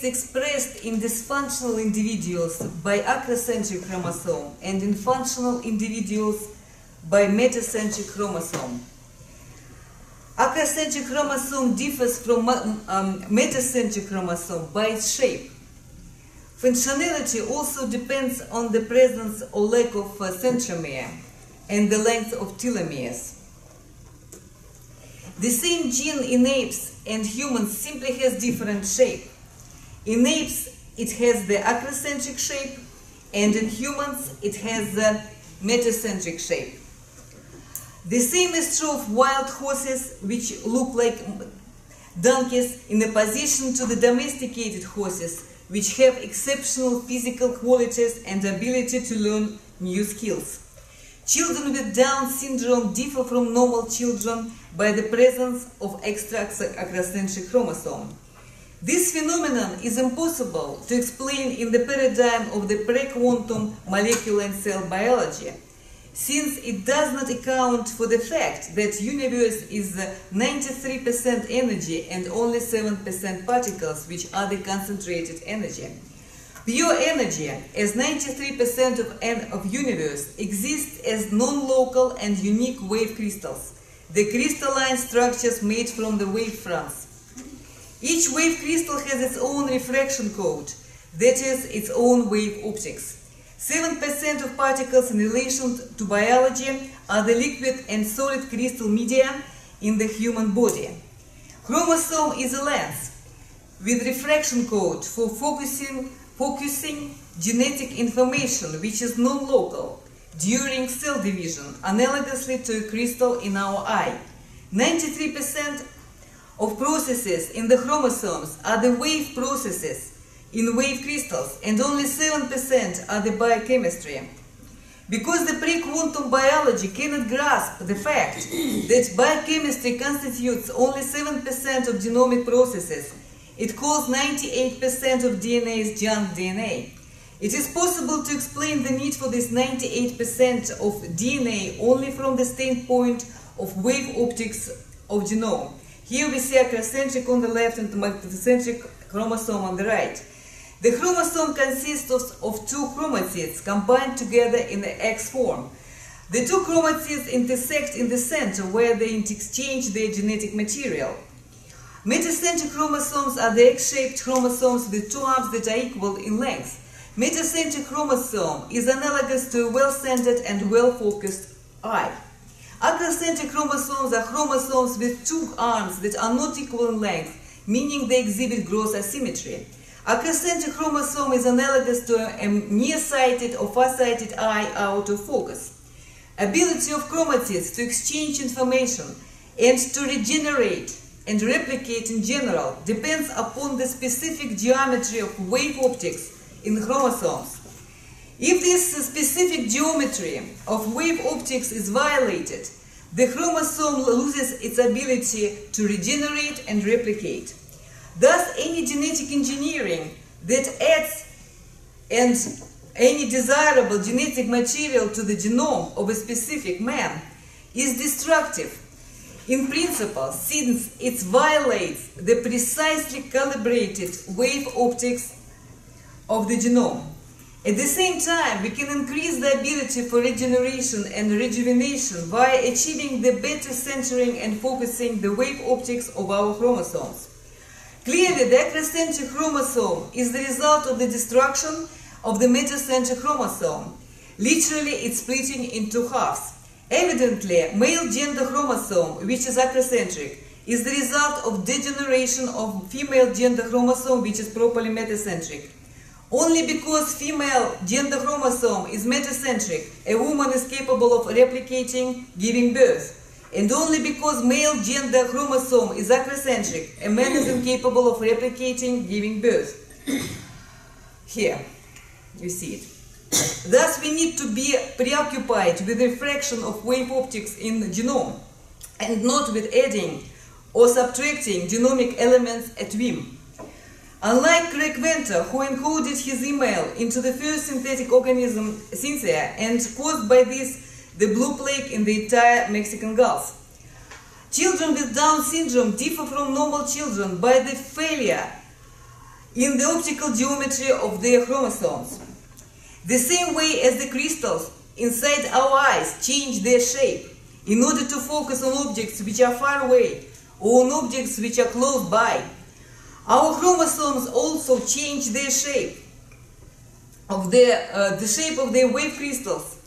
Expressed in dysfunctional individuals by acrocentric chromosome and in functional individuals by metacentric chromosome. Acrocentric chromosome differs from metacentric chromosome by its shape. Functionality also depends on the presence or lack of centromere and the length of telomeres. The same gene in apes and humans simply has different shape. In apes, it has the acrocentric shape, and in humans, it has the metacentric shape. The same is true of wild horses, which look like donkeys, in opposition to the domesticated horses, which have exceptional physical qualities and ability to learn new skills. Children with Down syndrome differ from normal children by the presence of extra acrocentric chromosome. This phenomenon is impossible to explain in the paradigm of the pre-quantum molecular and cell biology, since it does not account for the fact that the universe is 93% energy and only 7% particles, which are the concentrated energy. Pure energy, as 93% of universe, exists as non-local and unique wave crystals, the crystalline structures made from the wave fronts. Each wave crystal has its own refraction code, that is, its own wave optics. 7% of particles in relation to biology are the liquid and solid crystal media in the human body. Chromosome is a lens with refraction code for focusing genetic information, which is non-local during cell division, analogously to a crystal in our eye. 93% of processes in the chromosomes are the wave processes in wave crystals, and only 7% are the biochemistry. Because the pre-quantum biology cannot grasp the fact that biochemistry constitutes only 7% of genomic processes, it calls 98% of DNA as junk DNA. It is possible to explain the need for this 98% of DNA only from the standpoint of wave optics of genome. Here we see acrocentric on the left and metacentric chromosome on the right. The chromosome consists of two chromatids combined together in the X form. The two chromatids intersect in the center where they exchange their genetic material. Metacentric chromosomes are the X-shaped chromosomes with two arms that are equal in length. Metacentric chromosome is analogous to a well-centered and well-focused eye. Acrocentric chromosomes are chromosomes with two arms that are not equal in length, meaning they exhibit gross asymmetry. Acrocentric chromosome is analogous to a nearsighted or farsighted eye out of focus. Ability of chromatids to exchange information and to regenerate and replicate in general depends upon the specific geometry of wave optics in chromosomes. If this specific geometry of wave optics is violated, the chromosome loses its ability to regenerate and replicate. Thus, any genetic engineering that adds any desirable genetic material to the genome of a specific man is destructive in principle, since it violates the precisely calibrated wave optics of the genome. At the same time, we can increase the ability for regeneration and rejuvenation by achieving the better centering and focusing the wave optics of our chromosomes. Clearly, the acrocentric chromosome is the result of the destruction of the metacentric chromosome. Literally, it's splitting into halves. Evidently, male gender chromosome, which is acrocentric, is the result of degeneration of female gender chromosome, which is properly metacentric. Only because female gender chromosome is metacentric, a woman is capable of replicating, giving birth. And only because male gender chromosome is acrocentric, a man is incapable of replicating, giving birth. Here, you see it. Thus, we need to be preoccupied with the refraction of wave optics in the genome, and not with adding or subtracting genomic elements at whim. Unlike Craig Venter, who encoded his email into the first synthetic organism, Cynthia, and caused by this the blue plague in the entire Mexican Gulf. Children with Down syndrome differ from normal children by the failure in the optical geometry of their chromosomes. The same way as the crystals inside our eyes change their shape in order to focus on objects which are far away or on objects which are close by, our chromosomes also change their shape of the shape of their wave crystals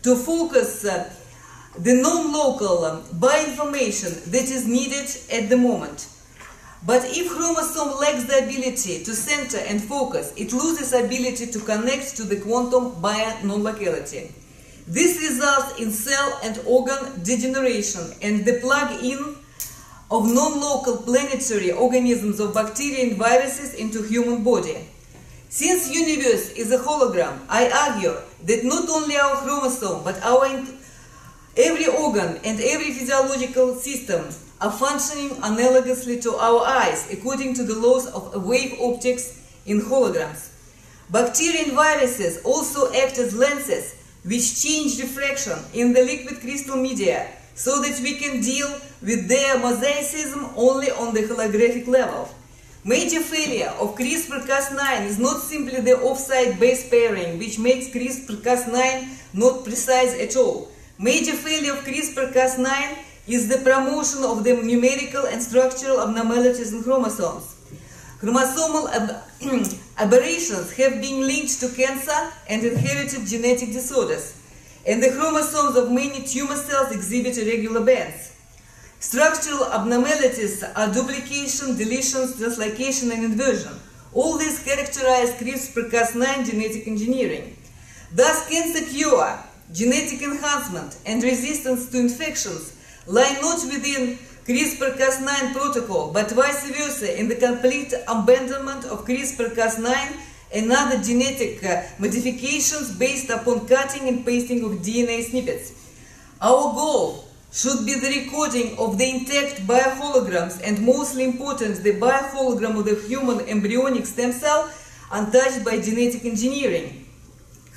to focus the non-local bioinformation that is needed at the moment. But if chromosome lacks the ability to center and focus, it loses ability to connect to the quantum bio-nonlocality. This results in cell and organ degeneration and the plug-in of non-local planetary organisms of bacteria and viruses into human body. Since universe is a hologram, I argue that not only our chromosome, but our every organ and every physiological system are functioning analogously to our eyes, according to the laws of wave optics in holograms. Bacteria and viruses also act as lenses which change refraction in the liquid crystal media, so that we can deal with their mosaicism only on the holographic level. Major failure of CRISPR-Cas9 is not simply the off-site base pairing, which makes CRISPR-Cas9 not precise at all. Major failure of CRISPR-Cas9 is the promotion of the numerical and structural abnormalities in chromosomes. Chromosomal aberrations have been linked to cancer and inherited genetic disorders, and the chromosomes of many tumor cells exhibit irregular bands. Structural abnormalities are duplication, deletions, translocation, and inversion. All these characterize CRISPR-Cas9 genetic engineering. Thus, cancer cure, genetic enhancement, and resistance to infections lie not within CRISPR-Cas9 protocol, but vice versa in the complete abandonment of CRISPR-Cas9 and other genetic modifications based upon cutting and pasting of DNA snippets. Our goal should be the recording of the intact bioholograms and, mostly important, the biohologram of the human embryonic stem cell untouched by genetic engineering.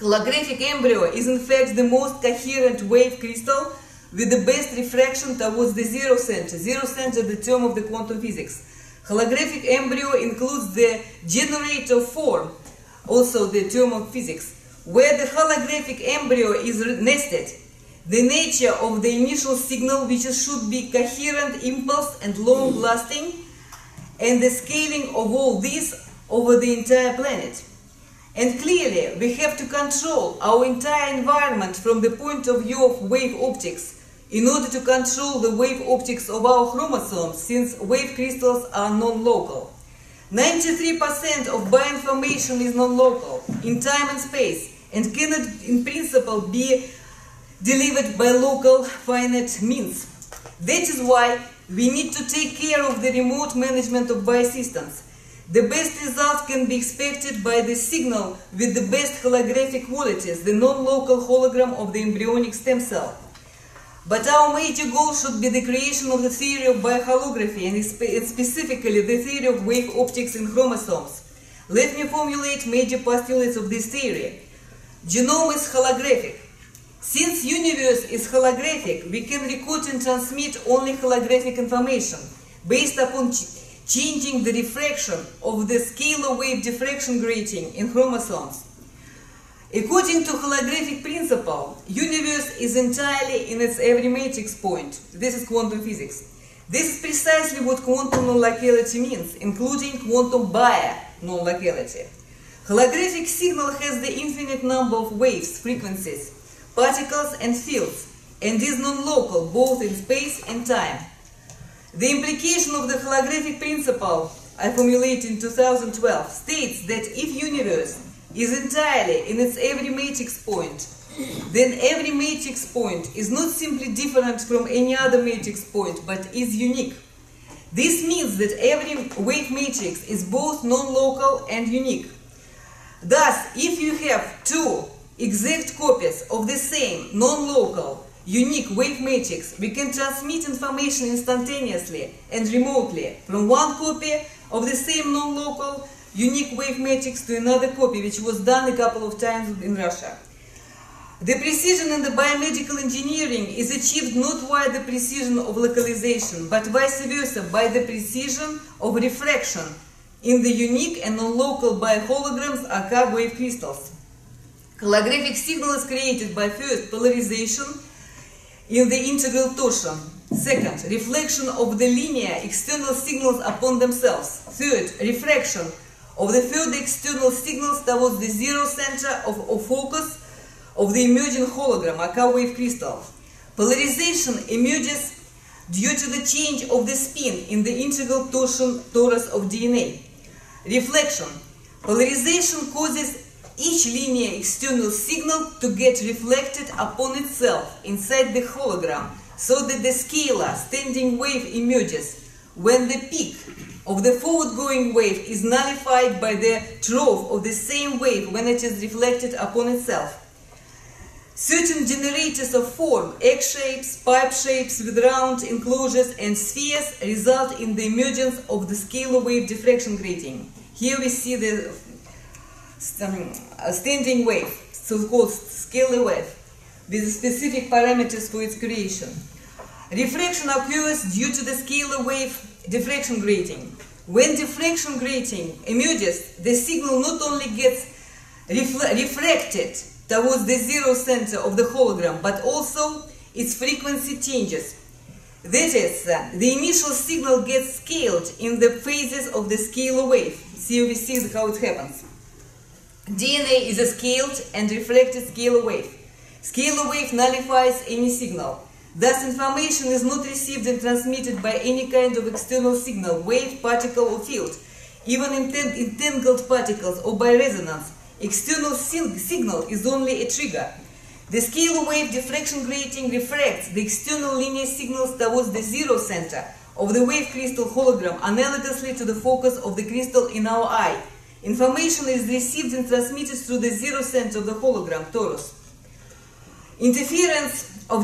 Holographic embryo is in fact the most coherent wave crystal with the best refraction towards the zero center. Zero center, the term of the quantum physics. Holographic embryo includes the generator form, also the term of physics, where the holographic embryo is nested. The nature of the initial signal, which should be coherent impulse and long-lasting, and the scaling of all this over the entire planet. And clearly, we have to control our entire environment from the point of view of wave optics in order to control the wave optics of our chromosomes, since wave crystals are non-local. 93% of bioinformation is non-local in time and space and cannot in principle be delivered by local finite means. That is why we need to take care of the remote management of biosystems. The best results can be expected by the signal with the best holographic qualities, the non-local hologram of the embryonic stem cell. But our major goal should be the creation of the theory of bioholography and specifically the theory of wave optics in chromosomes. Let me formulate major postulates of this theory. Genome is holographic. Since universe is holographic, we can record and transmit only holographic information based upon changing the refraction of the scalar wave diffraction grating in chromosomes. According to holographic principle, universe is entirely in its every matrix point. This is quantum physics. This is precisely what quantum nonlocality means, including quantum bio-nonlocality. Holographic signal has the infinite number of waves, frequencies, particles and fields, and is non-local both in space and time. The implication of the holographic principle I formulated in 2012 states that if universe is entirely in its every matrix point, then every matrix point is not simply different from any other matrix point, but is unique. This means that every wave matrix is both non-local and unique. Thus, if you have two exact copies of the same non-local unique wave matrix, we can transmit information instantaneously and remotely from one copy of the same non-local unique wave matrix to another copy, which was done a couple of times in Russia. The precision in the biomedical engineering is achieved not via the precision of localization, but vice versa, by the precision of refraction in the unique and non-local bioholograms, aka wave crystals. Holographic signal is created by first polarization in the integral torsion, second reflection of the linear external signals upon themselves, third refraction of the further external signals towards the zero center of focus of the emerging hologram, aka wave crystal. Polarization emerges due to the change of the spin in the integral torus of DNA. Reflection. Polarization causes each linear external signal to get reflected upon itself inside the hologram, so that the scalar standing wave emerges when the peak of the forward-going wave is nullified by the trough of the same wave when it is reflected upon itself. Certain generators of form, egg shapes, pipe shapes with round enclosures and spheres result in the emergence of the scalar wave diffraction grating. Here we see the standing wave, so-called scalar wave, with specific parameters for its creation. Refraction occurs due to the scalar wave diffraction grating. When diffraction grating emerges, the signal not only gets refracted towards the zero center of the hologram, but also its frequency changes. That is, the initial signal gets scaled in the phases of the scalar wave. Here we see how it happens. DNA is a scaled and refracted scalar wave. Scalar wave nullifies any signal. Thus, information is not received and transmitted by any kind of external signal, wave, particle or field, even entangled particles or by resonance. External signal is only a trigger. The scalar wave diffraction grating refracts the external linear signals towards the zero center of the wave crystal hologram, analogously to the focus of the crystal in our eye. Information is received and transmitted through the zero center of the hologram, torus. Interference or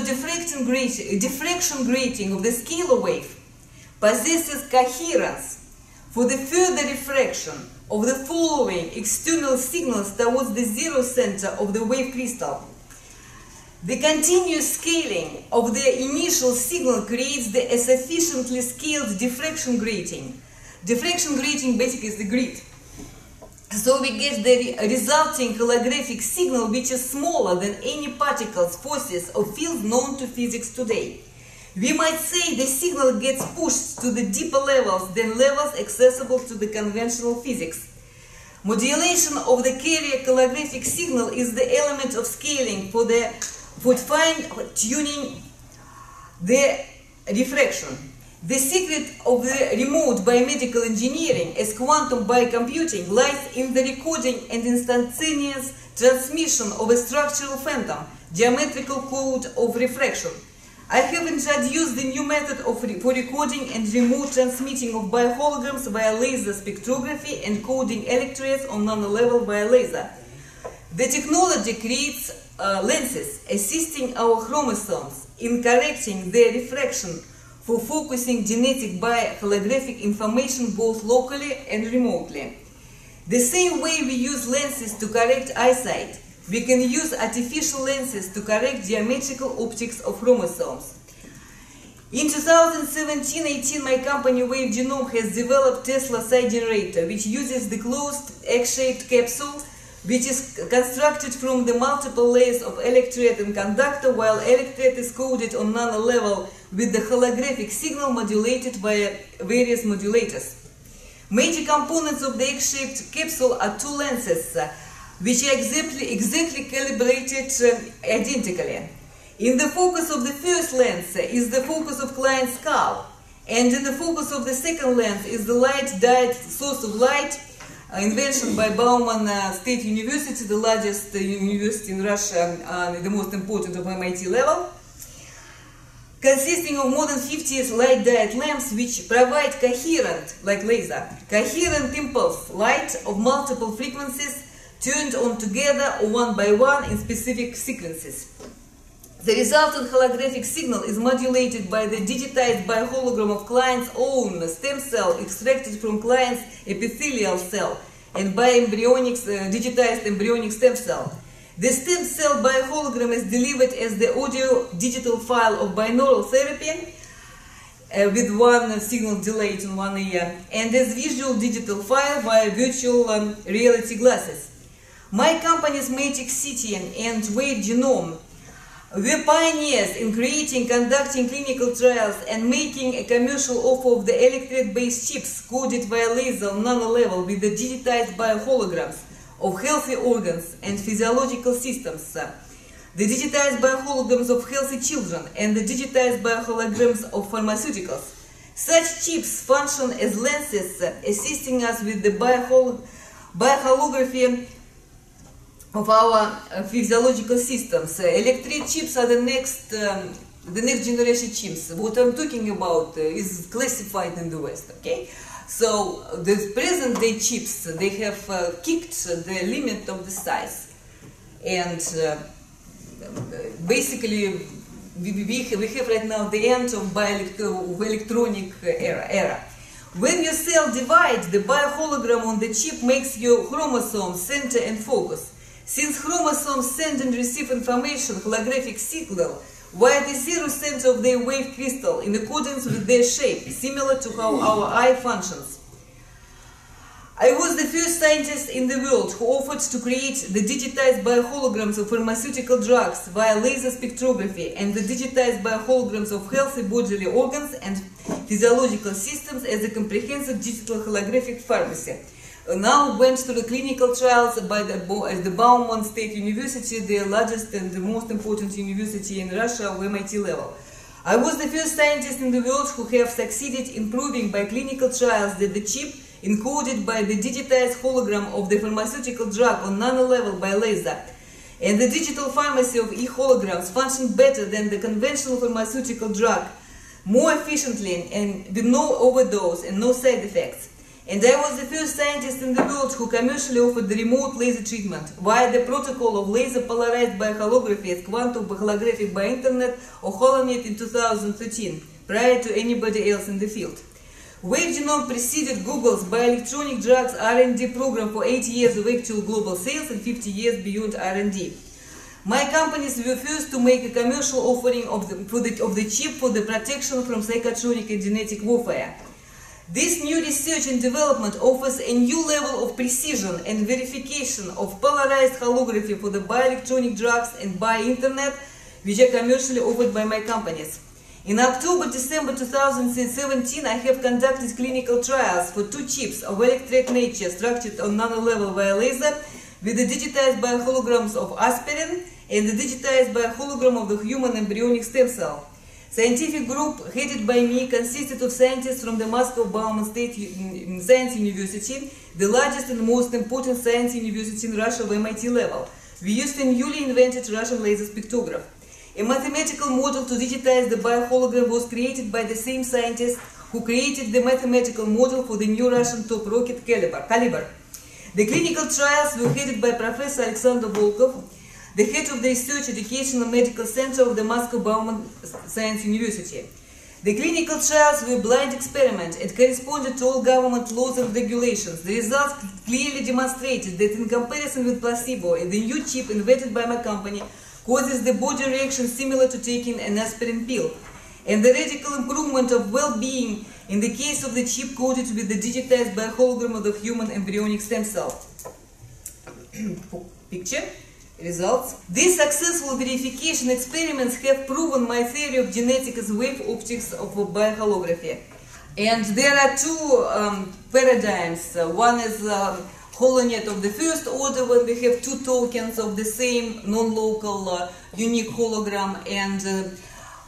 diffraction grating of the scalar wave possesses coherence for the further refraction of the following external signals towards the zero center of the wave crystal. The continuous scaling of the initial signal creates a sufficiently scaled diffraction grating. Diffraction grating basically is the grid. So we get the resulting holographic signal, which is smaller than any particles, forces or fields known to physics today. We might say the signal gets pushed to the deeper levels than levels accessible to the conventional physics. Modulation of the carrier holographic signal is the element of scaling for fine-tuning the refraction. The secret of the remote biomedical engineering as quantum biocomputing lies in the recording and instantaneous transmission of a structural phantom, geometrical code of refraction. I have introduced the new method for recording and remote transmitting of bioholograms via laser spectrography and coding electrodes on nano-level via laser. The technology creates lenses assisting our chromosomes in correcting their refraction for focusing genetic bioholographic information both locally and remotely. The same way we use lenses to correct eyesight, we can use artificial lenses to correct geometrical optics of chromosomes. In 2017-18, my company Wave Genome has developed Tesla side generator, which uses the closed egg-shaped capsule, which is constructed from the multiple layers of electrode and conductor, while electrode is coded on nano level with the holographic signal modulated by various modulators. Major components of the egg-shaped capsule are two lenses, which are exactly calibrated identically. In the focus of the first lens is the focus of client's skull, and in the focus of the second lens is the light-dyed source of light, invention by Bauman State University, the largest university in Russia, the most important of MIT level. consisting of more than 50 light diode lamps which provide coherent, like laser, coherent impulse light of multiple frequencies turned on together or one by one in specific sequences. The resultant holographic signal is modulated by the digitized biohologram of client's own stem cell extracted from client's epithelial cell and by digitized embryonic stem cell. The stem cell biohologram is delivered as the audio-digital file of binaural therapy with one signal delay in 1 year and as visual digital file via virtual reality glasses. My companies Magic City and Wave Genome were pioneers in creating, conducting clinical trials and making a commercial offer of the electrode-based chips coded via laser on nano-level with the digitized bioholograms of healthy organs and physiological systems, the digitized bioholograms of healthy children and the digitized bioholograms of pharmaceuticals. Such chips function as lenses assisting us with the bioholography of our physiological systems. Electric chips are the next generation chips. What I'm talking about is classified in the West, okay? So the present day chips, they have kicked the limit of the size. And basically we have right now the end of electronic era. When your cell divides, the biohologram on the chip makes your chromosomes center and focus. Since chromosomes send and receive information, holographic signal, via the zero center of their wave crystal in accordance with their shape, similar to how our eye functions. I was the first scientist in the world who offered to create the digitized bioholograms of pharmaceutical drugs via laser spectrography and the digitized bioholograms of healthy bodily organs and physiological systems as a comprehensive digital holographic pharmacy. Now went to the clinical trials by the Bauman State University, the largest and the most important university in Russia of MIT level. I was the first scientist in the world who have succeeded in proving by clinical trials that the chip encoded by the digitized hologram of the pharmaceutical drug on nano-level by laser and the digital pharmacy of e-holograms function better than the conventional pharmaceutical drug, more efficiently and with no overdose and no side effects. And I was the first scientist in the world who commercially offered the remote laser treatment via the protocol of laser polarized bioholography at Quantum Holographic Biointernet or Holonet in 2013, prior to anybody else in the field. Wave Genome preceded Google's bioelectronic drugs R&D program for 8 years of actual global sales and 50 years beyond R&D. My companies were first to make a commercial offering of the chip for the protection from psychotronic and genetic warfare. This new research and development offers a new level of precision and verification of polarized holography for the bioelectronic drugs and biointernet, which are commercially offered by my companies. In October-December 2017, I have conducted clinical trials for 2 chips of electrode nature structured on nano-level via laser with the digitized bioholograms of aspirin and the digitized biohologram of the human embryonic stem cell. Scientific group headed by me consisted of scientists from the Moscow Bauman State Science University, the largest and most important science university in Russia of MIT level. We used a newly invented Russian laser spectrograph. A mathematical model to digitize the biohologram was created by the same scientists who created the mathematical model for the new Russian top rocket Caliber. The clinical trials were headed by Professor Alexander Volkov, the head of the Research Educational Medical Center of the Moscow Bauman Science University. The clinical trials were blind experiments and corresponded to all government laws and regulations. The results clearly demonstrated that in comparison with placebo, the new chip invented by my company causes the body reaction similar to taking an aspirin pill, and the radical improvement of well-being in the case of the chip coated with the digitized biohologram of the human embryonic stem cell. Picture. Results. These successful verification experiments have proven my theory of genetic as wave optics of bioholography. And there are 2 paradigms. One is Holonet of the first order, when we have 2 tokens of the same non-local unique hologram, and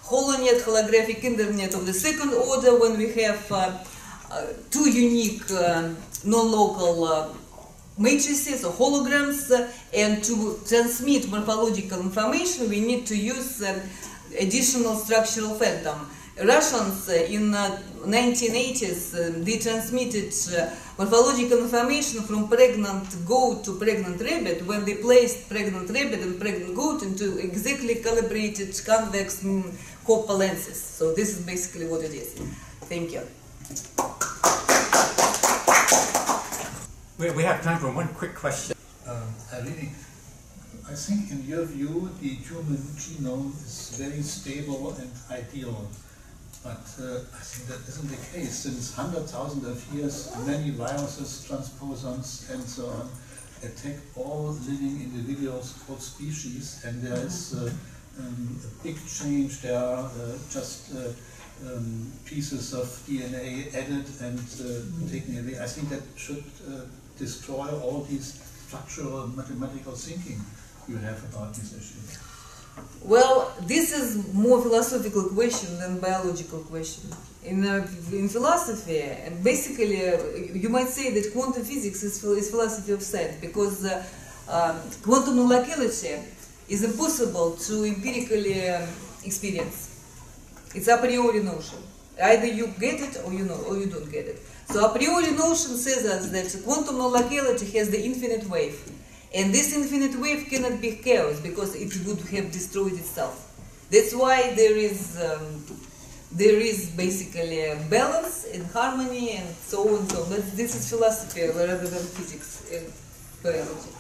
Holonet, holographic internet of the second order, when we have 2 unique non-local matrices or holograms, and to transmit morphological information we need to use additional structural phantom. Russians in 1980s they transmitted morphological information from pregnant goat to pregnant rabbit when they placed pregnant rabbit and pregnant goat into exactly calibrated convex copper lenses. So this is basically what it is. Thank you. We have time for one quick question. Irene, I think in your view the human genome is very stable and ideal. But I think that isn't the case. Since 100,000 of years, many viruses, transposons, and so on attack all living individuals called species, and there is a big change. There are just pieces of DNA added and taken away. I think that should destroy all these structural mathematical thinking you have about this issue. Well, this is more philosophical question than biological question. In philosophy, and basically, you might say that quantum physics is philosophy of science, because quantum nonlocality is impossible to empirically experience. It's a priori notion. Either you get it or you don't get it. So a priori notion says us that quantum nonlocality has the infinite wave. And this infinite wave cannot be chaos because it would have destroyed itself. That's why there is basically a balance and harmony and so on and so on. But this is philosophy rather than physics and biology.